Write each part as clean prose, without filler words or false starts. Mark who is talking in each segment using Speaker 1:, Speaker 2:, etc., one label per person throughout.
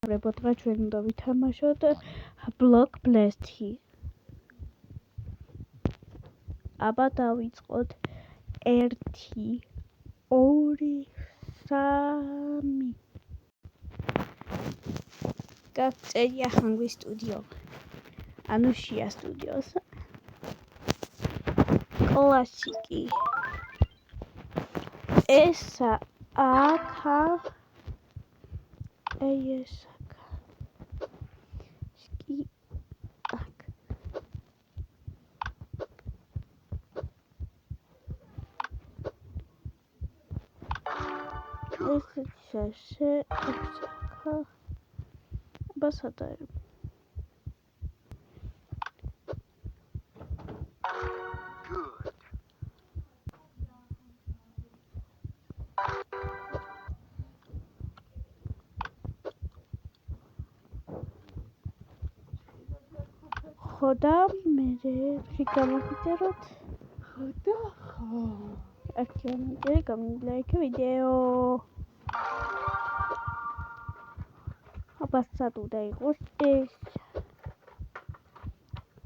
Speaker 1: მოგესალმებით, ჩვენ უნდა ვითამაშოთ Block Blast-ი. აბა დავიწყოთ 1 2 3 გაგწერია Hungry Studio. ანუ შია სტუდიოს. კლასიკი. ესა აქა ესაკა. სკი აქ. ესე ესაკა. ბასადარი. ხოდა მე გამოვიწეროთ ხოდა ხო აქამდე გამილაიქე ვიდეო აბა სად უნდა იყოს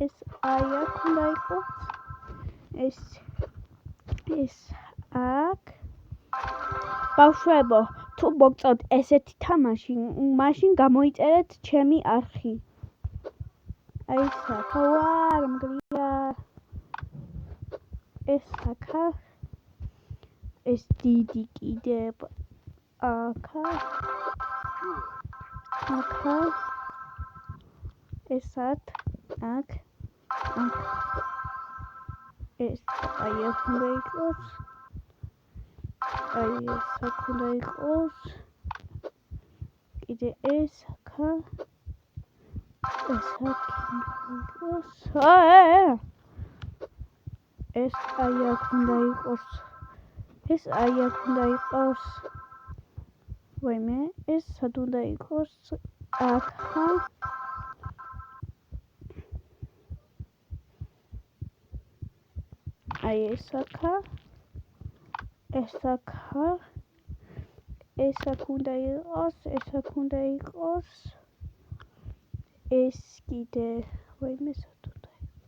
Speaker 1: ეს აი აქ უნდა იყოს ეს აქ ბავშვებო თუ მოგწონთ ესეთი თამაში მაშინ გამოიწერეთ ჩემი არხი აი საკა ვარ მგრია ეს საკა ეს დიდი კიდევ აქა აქა ესად აქ ეს აი აქ უნდა იყოს აი ეს აქ უნდა იყოს კიდე ეს აქა ეს აქ ეს აი აქ უნდა იყოს ეს აი აქ უნდა იყოს ვაიმე ეს სად უნდა იყოს აქა აი ეს აქა ეს აქა ეს აქ უნდა იყოს ეს აქ უნდა იყოს ეს კიდე ვაიმე სად უნდა იყოს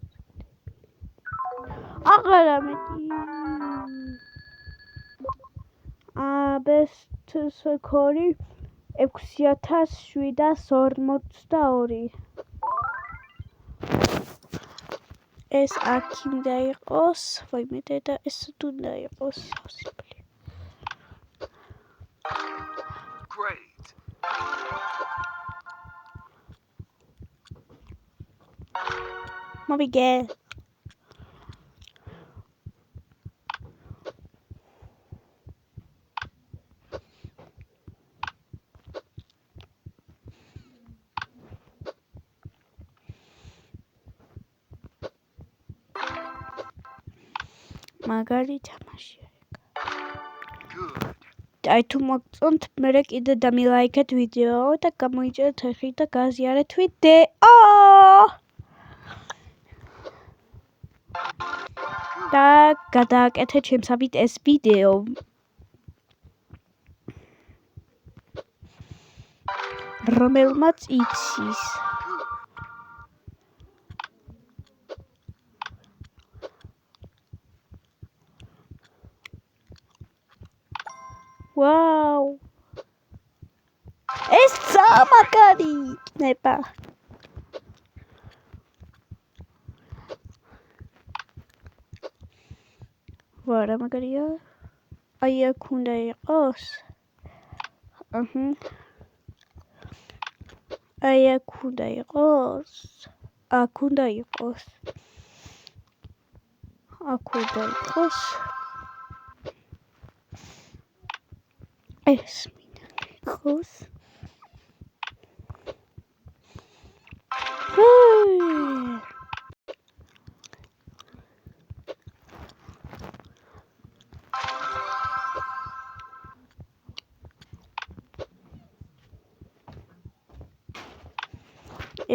Speaker 1: აღარა მეტი best score 6742 ეს აქ უნდა იყოს ვაიმე და ეს თუ უნდა იყოს Great მოვიგე მაგარი თამაშია აი თუ მოგწონთ მე კიდე დამილაიქეთ ვიდეო და გამოიწერეთ ხელი და გაზიარეთ ვიდეო და გადააკეთეთ შემსავით ეს ვიდეო რომელმაც იცის Wow! ეს სამაგარი იქნება. ვარა მაგარია. აი აქ უნდა იყოს. აი აქ უნდა იყოს. აქ უნდა იყოს. აქ უნდა იყოს. ეს მინდა იყოს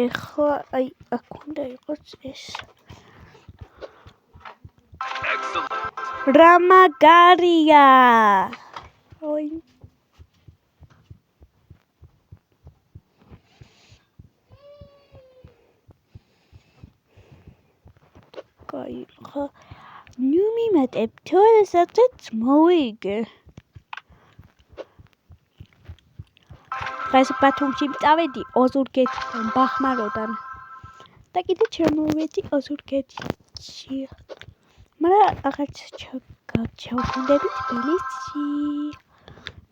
Speaker 1: ეხლა აი აქ უნდა იყოს ეს რა მაგარია ой აი ხო ნუ მიმატებ თორე სადღაც მოვიგე დღეს ბათუმში წავედი ოზურგეთიდან ბახმაროდან და კიდე ჩამოვედი ოზურგეთში მაგრამ ახაც ჩავქანდები თბილისში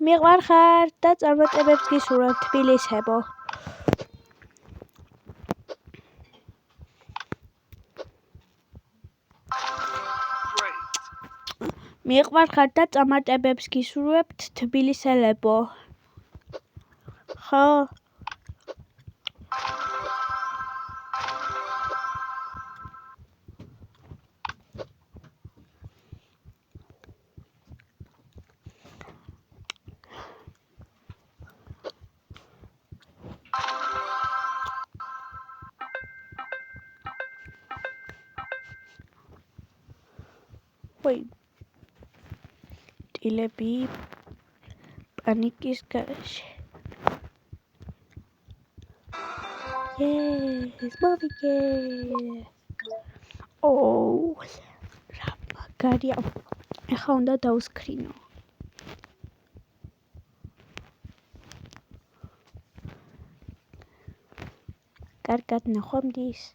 Speaker 1: მიყვარხარ და წარმატებებს გისურვებ თბილისებო მიყვარხარ და წარმატებებს გისურვებთ თბილისელებო ხო ой ტილები პანიკის გარეშე ეს მოვიგე ოუ რა მაგარია ეხლა უნდა დავსკრინო კარგად ნახვამდის